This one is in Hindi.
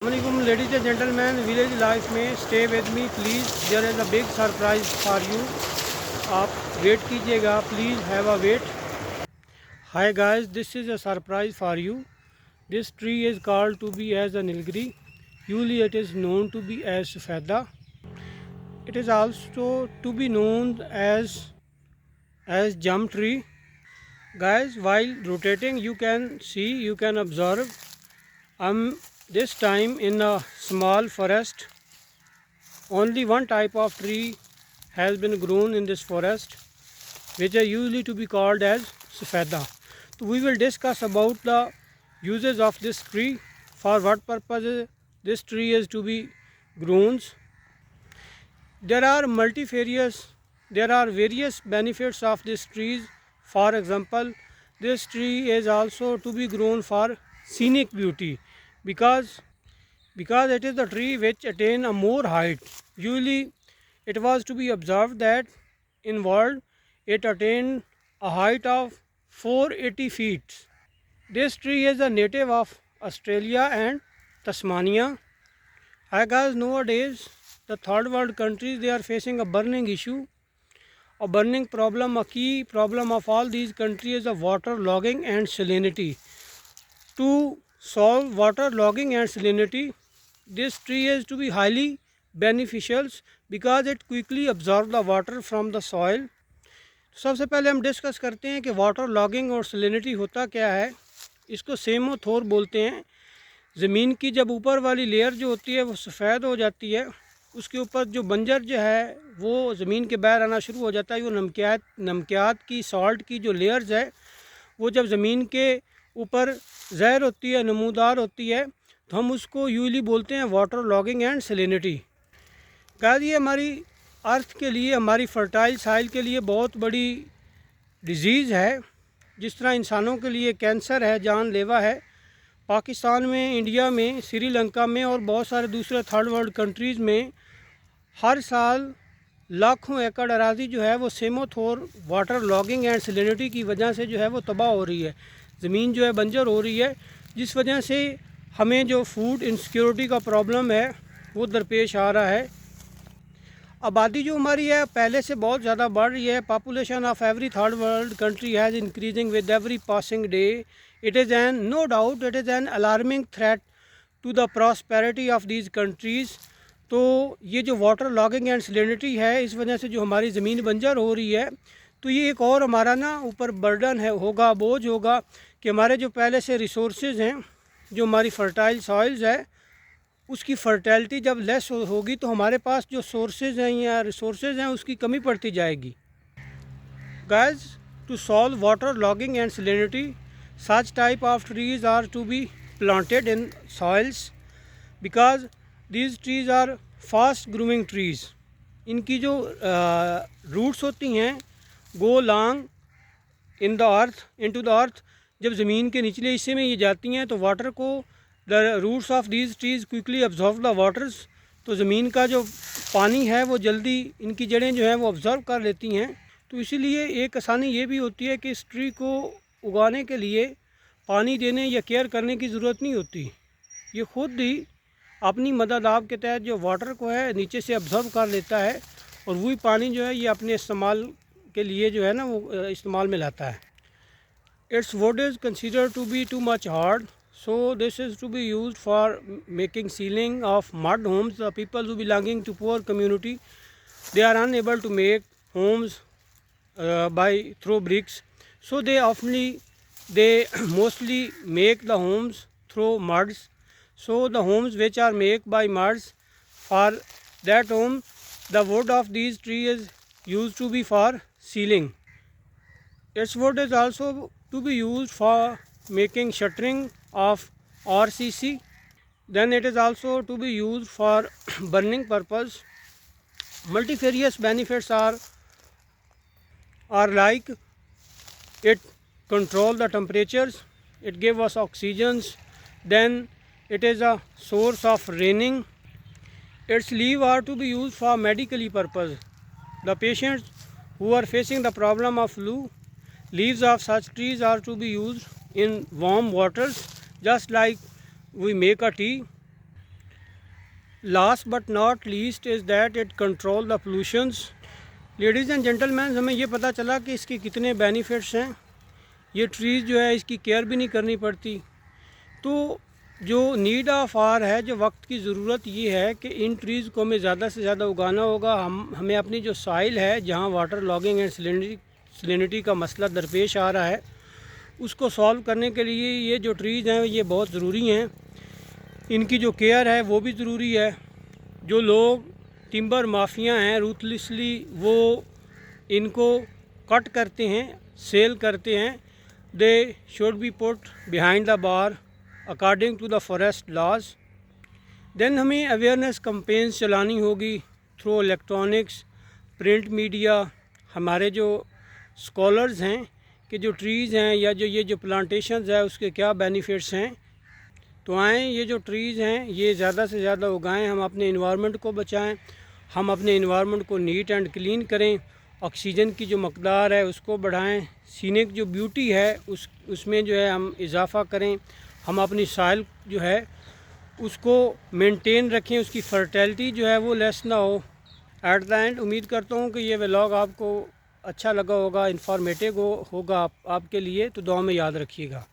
अस्सलामुअलैकुम ladies and gentleman, village life में stay with me please, there is a big surprise for you. आप वेट कीजिएगा, please have a wait. Hi guys, this is a surprise for you. This tree is called to be as a nilgiri, usually it is known to be as safeda. It is also to be known as jam tree. Guys, while rotating you can observe I'm this time in a small forest. Only one type of tree has been grown in this forest, which are usually to be called as safeda. So we will discuss about the uses of this tree, for what purpose this tree is to be grown. There are various benefits of this trees. For example, this tree is also to be grown for scenic beauty, because it is the tree which attain a more height. Usually it was to be observed that in world it attained a height of 480 feet. This tree is a native of Australia and Tasmania. Hi guys, nowadays the third world countries, they are facing a burning issue, a burning problem. A key problem of all these countries is the water logging and salinity. To solve water logging and salinity, this tree is to be highly beneficial because it quickly absorbs the water from the soil. सबसे पहले हम डिस्कस करते हैं कि वाटर लॉगिंग और सलिनिटी होता क्या है। इसको सेमोथोर बोलते हैं। ज़मीन की जब ऊपर वाली लेयर जो होती है वो सफ़ेद हो जाती है, उसके ऊपर जो बंजर जो है वो ज़मीन के बाहर आना शुरू हो जाता है। वो नमकियात की, सॉल्ट की जो लेयर्स है वो जब ज़मीन के ऊपर ज़ाहिर होती है, नमूदार होती है, तो हम उसको यूजली बोलते हैं वाटर लॉगिंग एंड सलिनिटी। गाइस, ये हमारी अर्थ के लिए, हमारी फर्टाइल साइल के लिए बहुत बड़ी डिजीज़ है। जिस तरह इंसानों के लिए कैंसर है, जानलेवा है। पाकिस्तान में, इंडिया में, श्रीलंका में और बहुत सारे दूसरे थर्ड वर्ल्ड कंट्रीज़ में हर साल लाखों एकड़ अराज़ी जो है वो सेमोथोर वाटर लॉगिंग एंड सलिनिटी की वजह से जो है वो तबाह हो रही है। ज़मीन जो है बंजर हो रही है, जिस वजह से हमें जो फूड इनसिक्योरिटी का प्रॉब्लम है वो दरपेश आ रहा है। आबादी जो हमारी है पहले से बहुत ज़्यादा बढ़ रही है। Population of every third world country has increasing with every passing day. It is no doubt it is an alarming threat to the prosperity of these countries. तो ये जो वाटर लॉगिंग एंड सलिनिटी है, इस वजह से जो हमारी ज़मीन बंजर हो रही है, तो ये एक और हमारा ना ऊपर बर्डन है, होगा, बोझ होगा कि हमारे जो पहले से रिसोर्सेज हैं, जो हमारी फर्टाइल सॉइल्स है, उसकी फर्टिलिटी जब लेस होगी तो हमारे पास जो सोर्सेज हैं या रिसोर्सेज हैं उसकी कमी पड़ती जाएगी। Guys, to solve water logging and salinity, such type of trees are to be planted in soils because these trees are fast growing trees. इनकी जो रूट्स होती हैं go long in the earth, into the earth. जब ज़मीन के निचले हिस्से में ये जाती हैं तो वाटर को the roots of these trees quickly absorb the waters. तो ज़मीन का जो पानी है वो जल्दी इनकी जड़ें जो हैं वो ऑब्ज़र्व कर लेती हैं। तो इसीलिए एक आसानी ये भी होती है कि इस ट्री को उगाने के लिए पानी देने या केयर करने की ज़रूरत नहीं होती। ये ख़ुद ही अपनी मदद आप के तहत जो वाटर को है नीचे से ऑब्ज़र्व कर लेता है और वही पानी जो है ये अपने इस्तेमाल के लिए जो है ना वो इस्तेमाल में लाता है। It's would is considered to be too much hard, so this is to be used for making ceiling of mud homes. The people who belonging to poor community, they are unable to make homes by through bricks, so they mostly make the homes through muds. So the homes which are made by muds, for that home the wood of these trees is used to be for ceiling. Its wood is also to be used for making shuttering of RCC. Then it is also to be used for burning purpose. Multifarious benefits are like it control the temperatures, it give us oxygens, then it is a source of raining. Its leaves are to be used for medically purpose. The patients who are facing the problem of flu, leaves of such trees are to be used in warm waters, just like we make a tea. Last but not least is that it control the pollutions. Ladies and gentleman, हमें ये पता चला कि इसके कितने बेनिफिट्स हैं। ये ट्रीज़ जो है इसकी केयर भी नहीं करनी पड़ती। तो जो नीड ऑफ आर है, जो वक्त की ज़रूरत ये है कि इन ट्रीज़ को हमें ज़्यादा से ज़्यादा उगाना होगा। हमें अपनी जो साइल है जहाँ वाटर लॉगिंग एंड सलिनिटी का मसला दरपेश आ रहा है, उसको सॉल्व करने के लिए ये जो ट्रीज़ हैं ये बहुत ज़रूरी हैं। इनकी जो केयर है वो भी ज़रूरी है। जो लोग टिम्बर माफिया हैं, रूथलेसली वो इनको कट करते हैं, सेल करते हैं, they should be put behind the bar according to the forest laws. Then हमें अवेयरनेस कैंपेन्स चलानी होगी थ्रू इलेक्ट्रॉनिक्स, प्रिंट मीडिया। हमारे जो स्कॉलर्स हैं कि जो ट्रीज़ हैं या जो प्लांटेशंस है उसके क्या बेनिफिट्स हैं। तो आएँ, ये जो ट्रीज़ हैं ये ज़्यादा से ज़्यादा उगाएं, हम अपने इन्वायरमेंट को बचाएं, हम अपने इन्वायरमेंट को नीट एंड क्लीन करें, ऑक्सीजन की जो मकदार है उसको बढ़ाएं, सीनिक जो ब्यूटी है उसमें जो है हम इजाफ़ा करें, हम अपनी सॉइल जो है उसको मेंटेन रखें, उसकी फर्टिलिटी जो है वो लेस ना हो। एट द एंड उम्मीद करता हूँ कि ये व्लॉग आपको अच्छा लगा होगा, इंफॉर्मेटिव होगा आपके लिए। तो दुआ में याद रखिएगा।